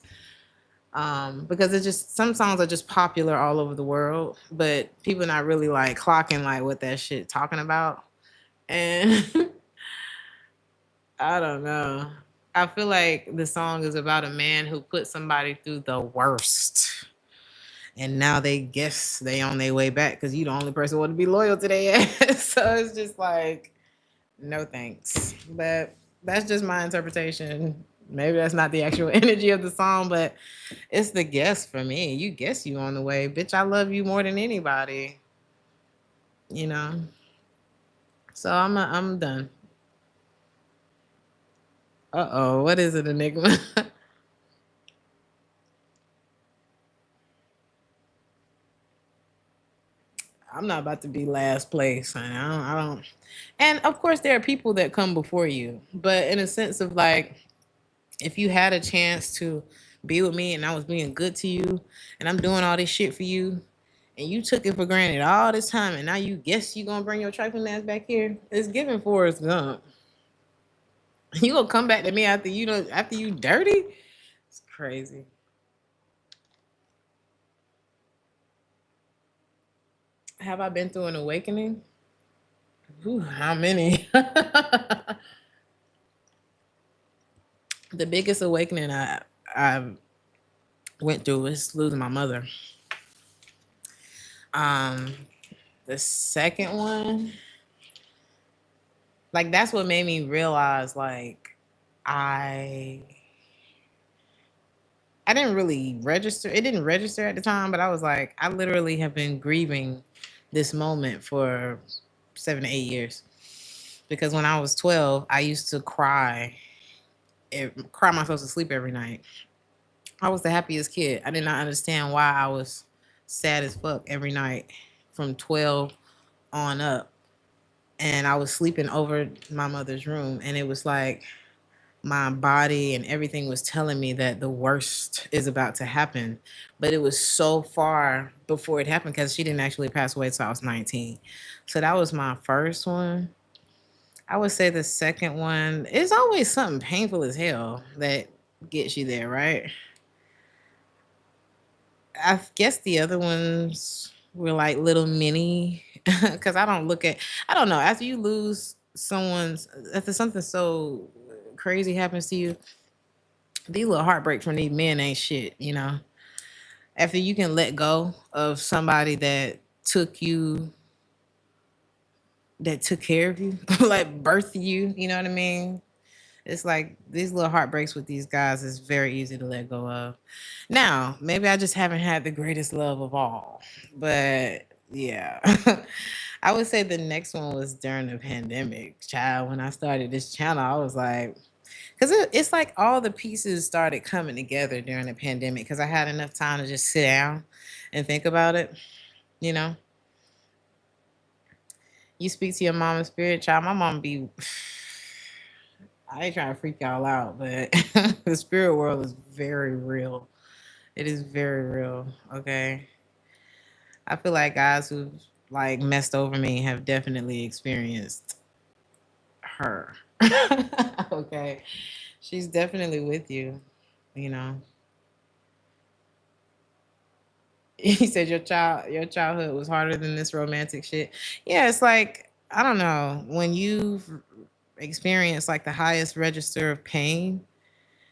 Because it's just some songs are just popular all over the world, but people not really like clocking like what that shit talking about. And I don't know. I feel like the song is about a man who put somebody through the worst. And now they guess they on their way back because you the only person who want to be loyal to their ass. So it's just like, no thanks. But that's just my interpretation. Maybe that's not the actual energy of the song, but it's the guess for me. You guess you on the way. Bitch, I love you more than anybody. You know? So I'm done. Uh-oh, what is it, Enigma? I'm not about to be last place. I don't. And of course, there are people that come before you, but in a sense of like, if you had a chance to be with me and I was being good to you, and I'm doing all this shit for you, and you took it for granted all this time, and now you guess you gonna bring your trifling ass back here, it's giving Forrest Gump. You gonna come back to me after after you dirty? It's crazy. Have I been through an awakening? Ooh, how many? The biggest awakening I went through was losing my mother. Um, the second one, like that's what made me realize like I I didn't really register. It didn't register at the time, but I was like, I literally have been grieving this moment for 7 to 8 years. Because when I was 12, I used to cry myself to sleep every night. I was the happiest kid. I did not understand why I was sad as fuck every night from 12 on up. And I was sleeping over my mother's room. And it was like my body and everything was telling me that the worst is about to happen. But it was so far before it happened because she didn't actually pass away until I was 19. So that was my first one. I would say the second one is always something painful as hell that gets you there, right? I guess the other ones were like little mini because I don't know, after you lose after something so crazy happens to you, these little heartbreaks from these men ain't shit, you know? After you can let go of somebody that took care of you, like birthed you, you know what I mean? It's like these little heartbreaks with these guys is very easy to let go of. Now, maybe I just haven't had the greatest love of all, but yeah. I would say the next one was during the pandemic. Child, when I started this channel, I was like, because it's like all the pieces started coming together during the pandemic because I had enough time to just sit down and think about it, you know? You speak to your mama's spirit, child. My mom be, I ain't trying to freak y'all out, but the spirit world is very real. It is very real. Okay. I feel like guys who've like messed over me have definitely experienced her. Okay. She's definitely with you, you know. He said your childhood was harder than this romantic shit. Yeah, it's like, I don't know, when you've experienced like the highest register of pain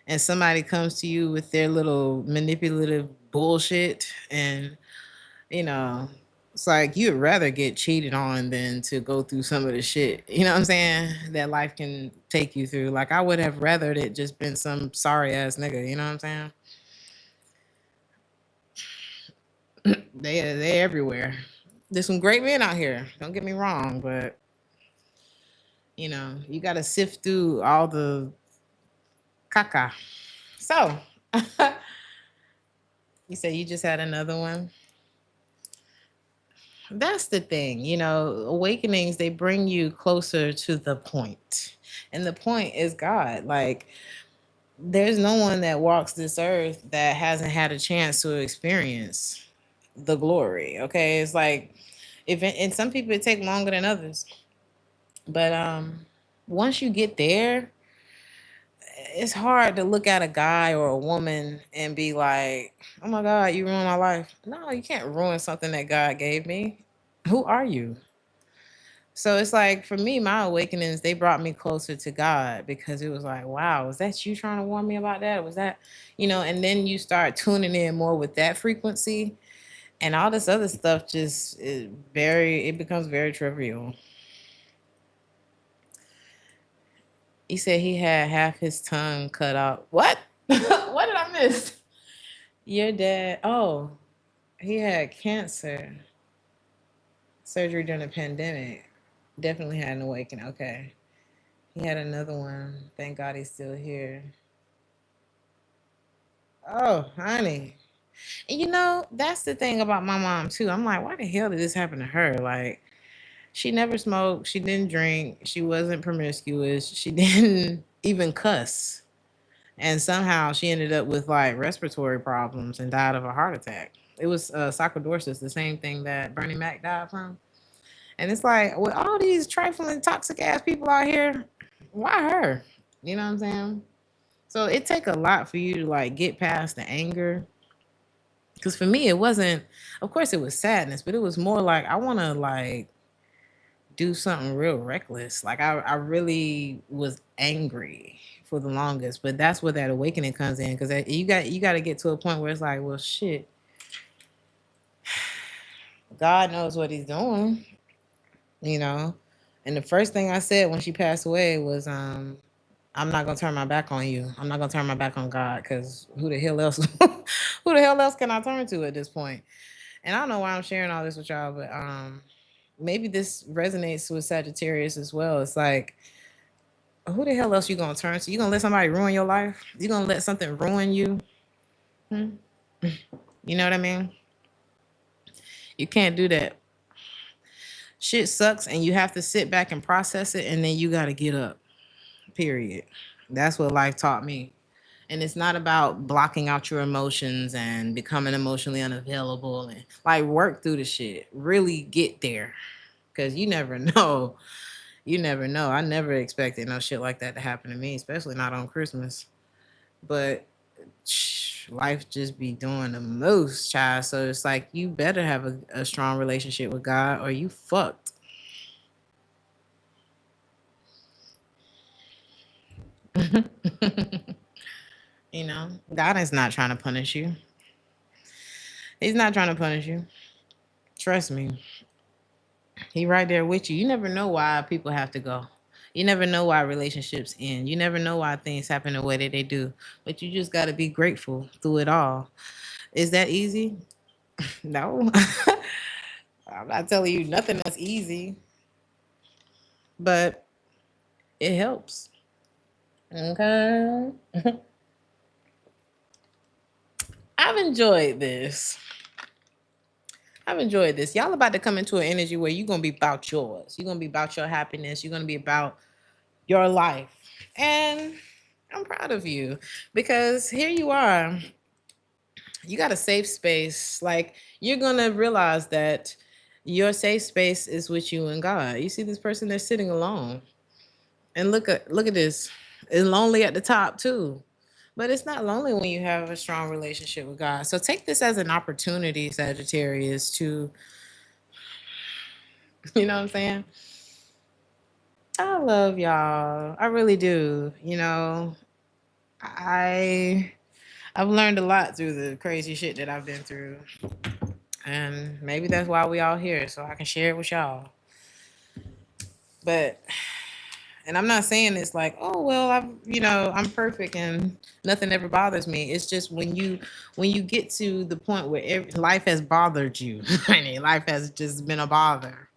and somebody comes to you with their little manipulative bullshit and you know, it's like you'd rather get cheated on than to go through some of the shit, you know what I'm saying, that life can take you through. Like I would have rathered it just been some sorry ass nigga, you know what I'm saying? They everywhere. There's some great men out here, don't get me wrong, but you know, you gotta sift through all the caca. So you say you just had another one. That's the thing, you know, awakenings, they bring you closer to the point. And the point is God. Like, there's no one that walks this earth that hasn't had a chance to experience the glory. Okay. It's like, and some people it take longer than others. But once you get there, it's hard to look at a guy or a woman and be like, oh my God, you ruined my life. No, you can't ruin something that God gave me. Who are you? So it's like for me, my awakenings, they brought me closer to God because it was like, wow, was that you trying to warn me about that? Was that, and then you start tuning in more with that frequency and all this other stuff it becomes very trivial. He said he had half his tongue cut out. What? What did I miss? Your dad, oh, he had cancer surgery during the pandemic. Definitely had an awakening. Okay. He had another one. Thank God he's still here. Oh, honey. And that's the thing about my mom too. I'm like, why the hell did this happen to her? Like, she never smoked, she didn't drink, she wasn't promiscuous, she didn't even cuss. And somehow she ended up with like respiratory problems and died of a heart attack. It was sarcoidosis, the same thing that Bernie Mac died from. And it's like, with all these trifling, toxic ass people out here, why her? You know what I'm saying? So it take a lot for you to like get past the anger. Because for me, it wasn't. Of course, it was sadness, but it was more like I want to like do something real reckless. Like I really was angry for the longest, but that's where that awakening comes in, because you got to get to a point where it's like, well, shit, God knows what He's doing, you know. And the first thing I said when she passed away was, I'm not gonna turn my back on you. I'm not gonna turn my back on God, because who the hell else, who the hell else can I turn to at this point? And I don't know why I'm sharing all this with y'all, but maybe this resonates with Sagittarius as well. It's like, who the hell else you gonna turn to? You gonna let somebody ruin your life? You gonna let something ruin you? Hmm? You know what I mean? You can't do that. Shit sucks, and you have to sit back and process it, and then you gotta get up. Period. That's what life taught me. And it's not about blocking out your emotions and becoming emotionally unavailable, and like work through the shit. Really get there. Cause you never know. You never know. I never expected no shit like that to happen to me, especially not on Christmas. But life just be doing the most, child. So it's like you better have a strong relationship with God, or you fucked. You know, God is not trying to punish you. He's not trying to punish you. Trust me. He right there with you. You never know why people have to go. You never know why relationships end. You never know why things happen the way that they do. But you just got to be grateful through it all. Is that easy? No. I'm not telling you nothing that's easy, but it helps. Okay. I've enjoyed this. I've enjoyed this. Y'all about to come into an energy where you're going to be about yours. You're going to be about your happiness. You're going to be about your life. And I'm proud of you, because here you are. You got a safe space. Like, you're going to realize that your safe space is with you and God. You see this person, they're sitting alone. And look at this. It's lonely at the top too. But it's not lonely when you have a strong relationship with God. So take this as an opportunity, Sagittarius, to, you know what I'm saying? I love y'all. I really do. You know, I I've learned a lot through the crazy shit that I've been through. And maybe that's why we all here, so I can share it with y'all. But, and I'm not saying it's like, oh well, I'm perfect and nothing ever bothers me. It's just when you get to the point where life has bothered you, life has just been a bother.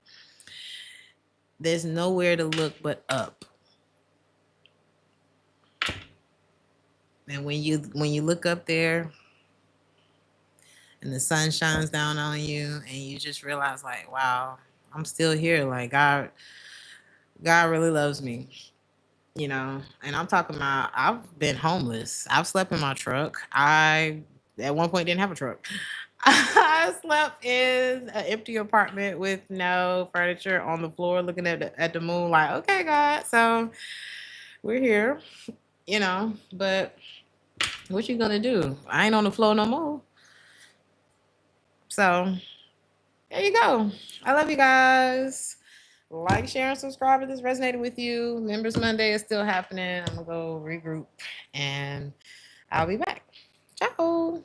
There's nowhere to look but up. And when you look up there and the sun shines down on you, and you just realize, like, wow, I'm still here. Like, God really loves me. And I'm talking about, I've been homeless. I've slept in my truck. I at one point didn't have a truck. I slept in an empty apartment with no furniture, on the floor, looking at the moon, like, okay, God, so we're here, but what you gonna do? I ain't on the floor no more. So there you go. I love you guys. Like, share, and subscribe if this resonated with you. Members Monday is still happening. I'm gonna go regroup, and I'll be back. Ciao.